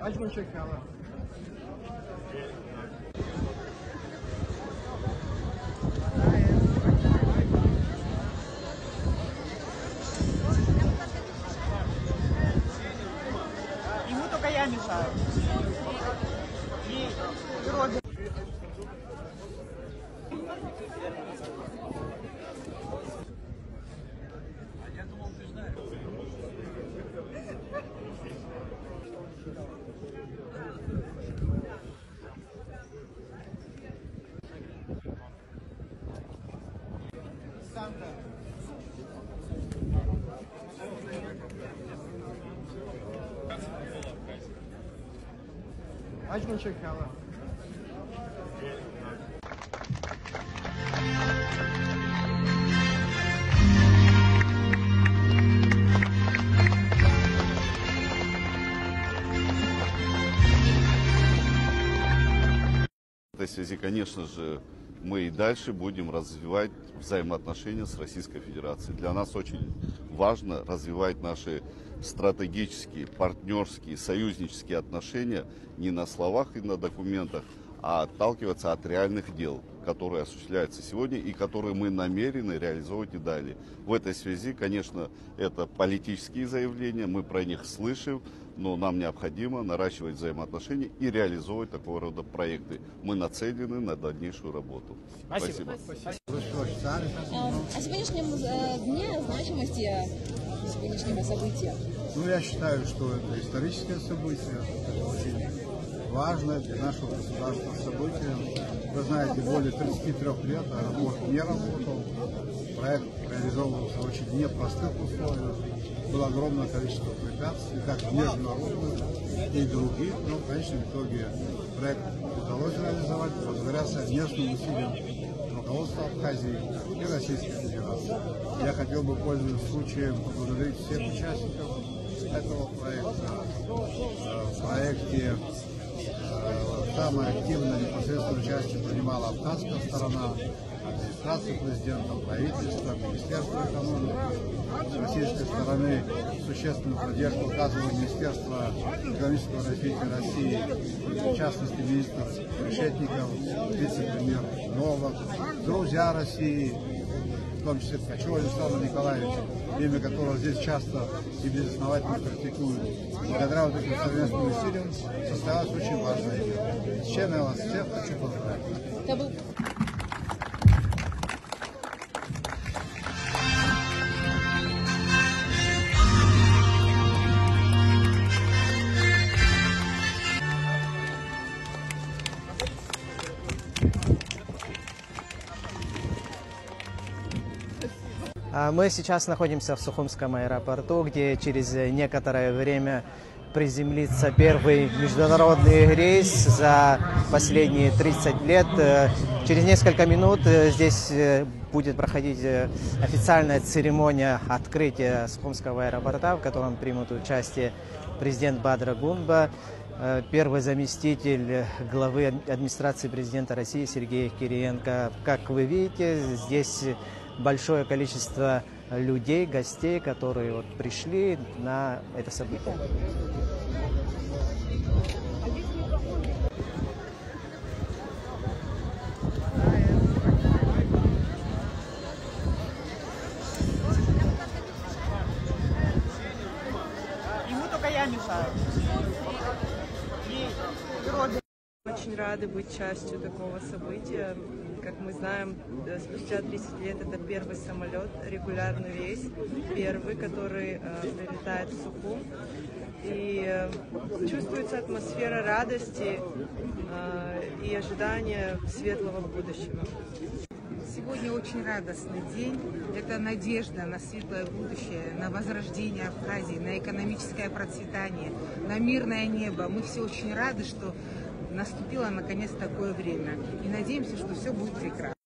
Ему только я мешаю. В этой связи, конечно же, мы и дальше будем развивать взаимоотношения с Российской Федерацией. Для нас очень важно развивать наши стратегические, партнерские, союзнические отношения не на словах и на документах, а отталкиваться от реальных дел, которые осуществляются сегодня и которые мы намерены реализовывать и далее. В этой связи, конечно, это политические заявления, мы про них слышим, но нам необходимо наращивать взаимоотношения и реализовывать такого рода проекты. Мы нацелены на дальнейшую работу. Спасибо. О сегодняшнем дне, о значимости сегодняшнего события. Ну, я считаю, что это историческое событие, это очень важное для нашего государства событие. Вы знаете, более 33 лет аэропорт не работал. Проект реализовывался в очень непростых условиях. Было огромное количество препятствий, как международных и других. Но в конечном итоге проект удалось реализовать благодаря совместным усилиям руководства Абхазии и Российской Федерации. Я хотел бы, пользуясь случаем, поблагодарить всех участников этого проекта. В проекте самое активное непосредственное участие принимала абхазская сторона, администрация президента, правительство, Министерство экономики. С российской стороны существенную поддержку оказывало Министерство экономического развития России, в частности министр Решетников, вице-премьер Новак, друзья России, в том числе Ткачева Александр Николаевич, имя которого здесь часто и безосновательно критикуют. Благодаря вот этим совместным усилиям состоялось очень важное дело. С чем я вас всех хочу поздравить. Мы сейчас находимся в Сухумском аэропорту, где через некоторое время приземлится первый международный рейс за последние 30 лет. Через несколько минут здесь будет проходить официальная церемония открытия Сухумского аэропорта, в котором примут участие президент Бадра Гунба, первый заместитель главы администрации президента России Сергей Кириенко. Как вы видите, здесь большое количество людей, гостей, которые пришли на это событие. Ему только я мешаю. Очень рады быть частью такого события. Как мы знаем, спустя 30 лет это первый самолет, регулярный рейс, первый, который прилетает в Сухум. И чувствуется атмосфера радости и ожидания светлого будущего. Сегодня очень радостный день. Это надежда на светлое будущее, на возрождение Абхазии, на экономическое процветание, на мирное небо. Мы все очень рады, что наступило наконец такое время. И надеемся, что все будет прекрасно.